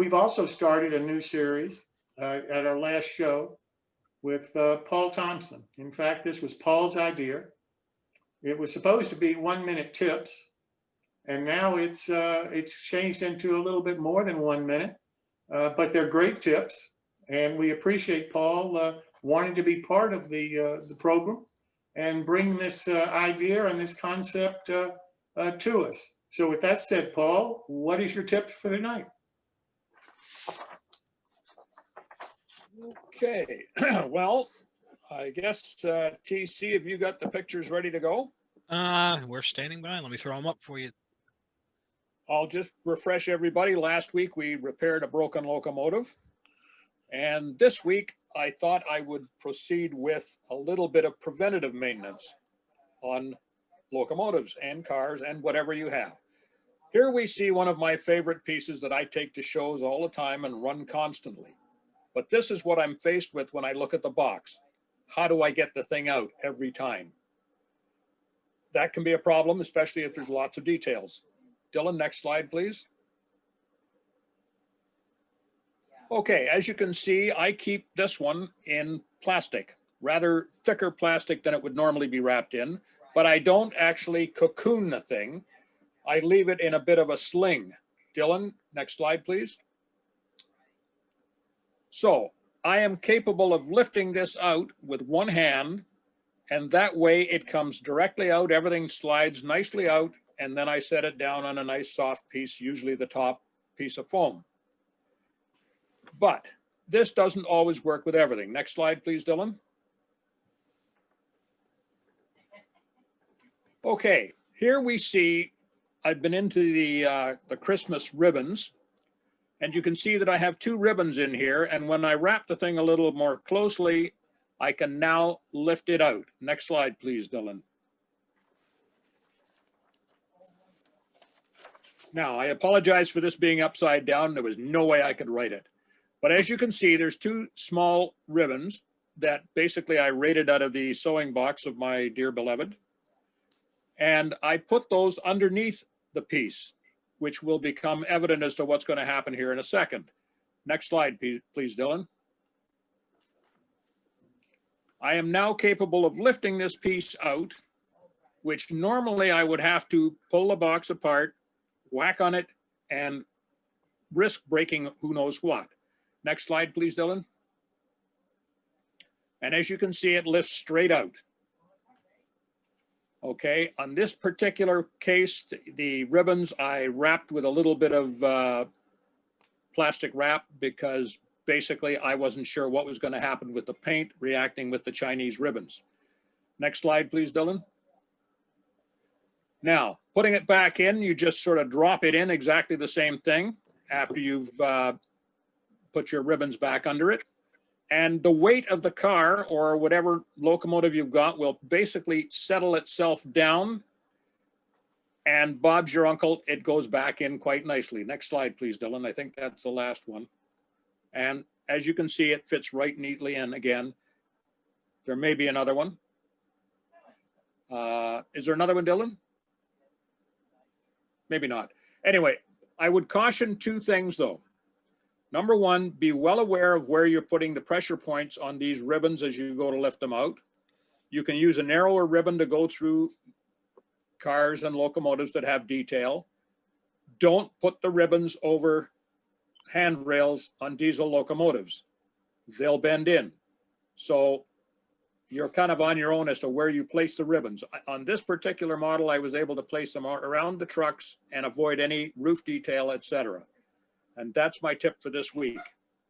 we've also started a new series at our last show with Paul Thomson. In fact, this was Paul's idea. It was supposed to be 1-minute tips, and now it's changed into a little bit more than 1 minute, but they're great tips, and we appreciate Paul wanting to be part of the program and bring this idea and this concept to us. So with that said, Paul, what is your tip for tonight? Okay, well, I guess, TC, have you got the pictures ready to go? We're standing by. Let me throw them up for you. I'll just refresh everybody. Last week, we repaired a broken locomotive. And this week, I thought I would proceed with a little bit of preventative maintenance on locomotives and cars and whatever you have. Here we see one of my favorite pieces that I take to shows all the time and run constantly. But this is what I'm faced with when I look at the box. How do I get the thing out every time? That can be a problem, especially if there's lots of details. Dylan, next slide, please. Okay, as you can see, I keep this one in plastic, rather thicker plastic than it would normally be wrapped in, but I don't actually cocoon the thing. I leave it in a bit of a sling. Dylan, next slide, please. So I am capable of lifting this out with one hand, and that way it comes directly out, everything slides nicely out, and then I set it down on a nice soft piece, usually the top piece of foam. But this doesn't always work with everything. Next slide, please, Dylan. Okay, here we see, I've been into the Christmas ribbons, and you can see that I have 2 ribbons in here, and when I wrap the thing a little more closely, I can now lift it out. Next slide, please, Dylan. Now, I apologize for this being upside down. There was no way I could write it. But as you can see, there's 2 small ribbons that basically I raided out of the sewing box of my dear beloved. And I put those underneath the piece, which will become evident as to what's going to happen here in a second. Next slide, please, Dylan. I am now capable of lifting this piece out, which normally I would have to pull the box apart, whack on it, and risk breaking who knows what. Next slide, please, Dylan. And as you can see, it lifts straight out. Okay, on this particular case, the ribbons I wrapped with a little bit of plastic wrap because basically I wasn't sure what was going to happen with the paint reacting with the Chinese ribbons. Next slide, please, Dylan. Now, putting it back in, you just sort of drop it in exactly the same thing after you've put your ribbons back under it. And the weight of the car or whatever locomotive you've got will basically settle itself down. And Bob's your uncle, it goes back in quite nicely. Next slide, please, Dylan. I think that's the last one. And as you can see, it fits right neatly in again. There may be another one. Is there another one, Dylan? Maybe not. Anyway, I would caution 2 things though. Number 1, be well aware of where you're putting the pressure points on these ribbons as you go to lift them out. You can use a narrower ribbon to go through cars and locomotives that have detail. Don't put the ribbons over handrails on diesel locomotives. They'll bend in. So you're kind of on your own as to where you place the ribbons. On this particular model, I was able to place them around the trucks and avoid any roof detail, etc. And that's my tip for this week.